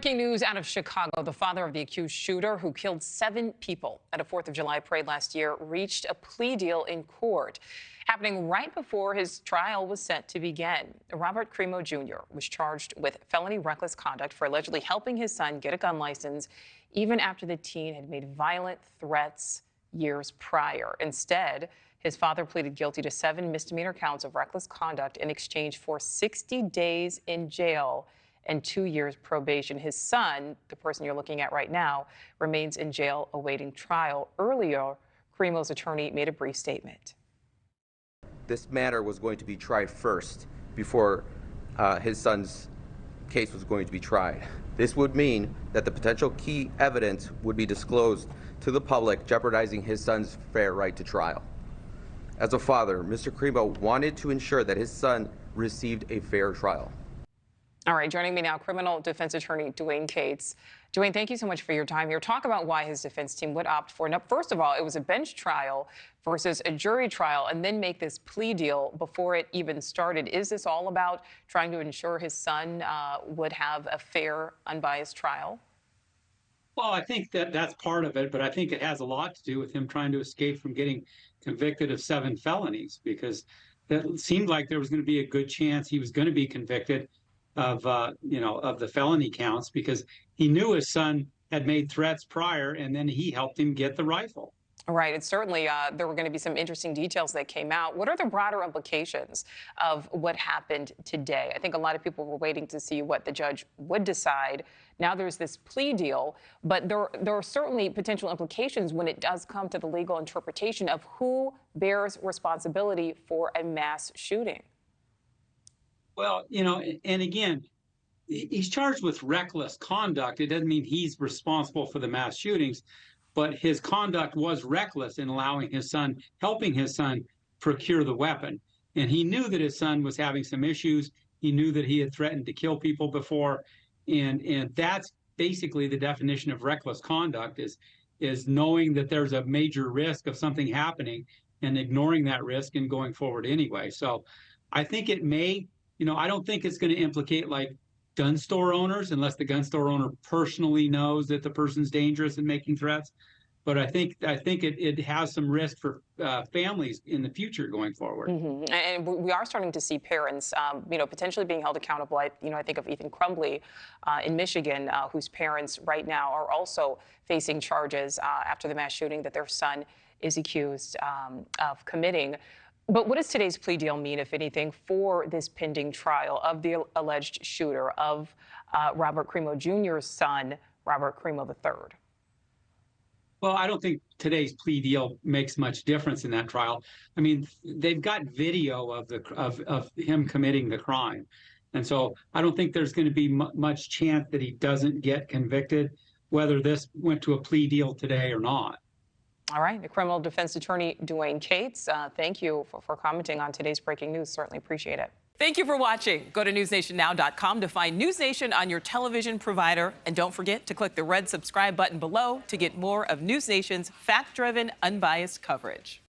Breaking news out of Chicago. The father of the accused shooter who killed 7 people at a 4th of July parade last year reached a plea deal in court, happening right before his trial was set to begin. Robert Crimo Jr. was charged with felony reckless conduct for allegedly helping his son get a gun license, even after the teen had made violent threats years prior. Instead, his father pleaded guilty to 7 misdemeanor counts of reckless conduct in exchange for 60 days in jail and 2 years probation. His son, the person you're looking at right now, remains in jail awaiting trial. Earlier, Crimo's attorney made a brief statement. This matter was going to be tried first before his son's case was going to be tried. This would mean that the potential key evidence would be disclosed to the public, jeopardizing his son's fair right to trial. As a father, Mr. Crimo wanted to ensure that his son received a fair trial. All right, joining me now, criminal defense attorney Dwane Cates. Dwane, thank you so much for your time here. Talk about why his defense team would opt for, now, first of all, it was a bench trial versus a jury trial, and then make this plea deal before it even started. Is this all about trying to ensure his son would have a fair, unbiased trial? Well, I think that's part of it, but I think it has a lot to do with him trying to escape from getting convicted of 7 felonies, because it seemed like there was going to be a good chance he was going to be convicted of of the felony counts, because he knew his son had made threats prior, and then he helped him get the rifle. Right. And certainly there were going to be some interesting details that came out. What are the broader implications of what happened today? I think a lot of people were waiting to see what the judge would decide. Now there's this plea deal, but there are certainly potential implications when it does come to the legal interpretation of who bears responsibility for a mass shooting. Well, and again, he's charged with reckless conduct. It doesn't mean he's responsible for the mass shootings, but his conduct was reckless in helping his son procure the weapon. And he knew that his son was having some issues. He knew that he had threatened to kill people before. And that's basically the definition of reckless conduct, is knowing that there's a major risk of something happening and ignoring that risk and going forward anyway. So I think it may, I don't think it's going to implicate like gun store owners, unless the gun store owner personally knows that the person's dangerous and making threats. But I think it has some risk for families in the future going forward. Mm-hmm. And we are starting to see parents, potentially being held accountable. I think of Ethan Crumbly in Michigan, whose parents right now are also facing charges after the mass shooting that their son is accused of committing. But what does today's plea deal mean, if anything, for this pending trial of the alleged shooter of Robert Crimo Jr.'s son, Robert Crimo III? Well, I don't think today's plea deal makes much difference in that trial. I mean, they've got video of him committing the crime. And so I don't think there's going to be much chance that he doesn't get convicted, whether this went to a plea deal today or not. All right. The criminal defense attorney, Dwane Cates, thank you for commenting on today's breaking news. Certainly appreciate it. Thank you for watching. Go to newsnationnow.com to find News Nation on your television provider. And don't forget to click the red subscribe button below to get more of News Nation's fact-driven, unbiased coverage.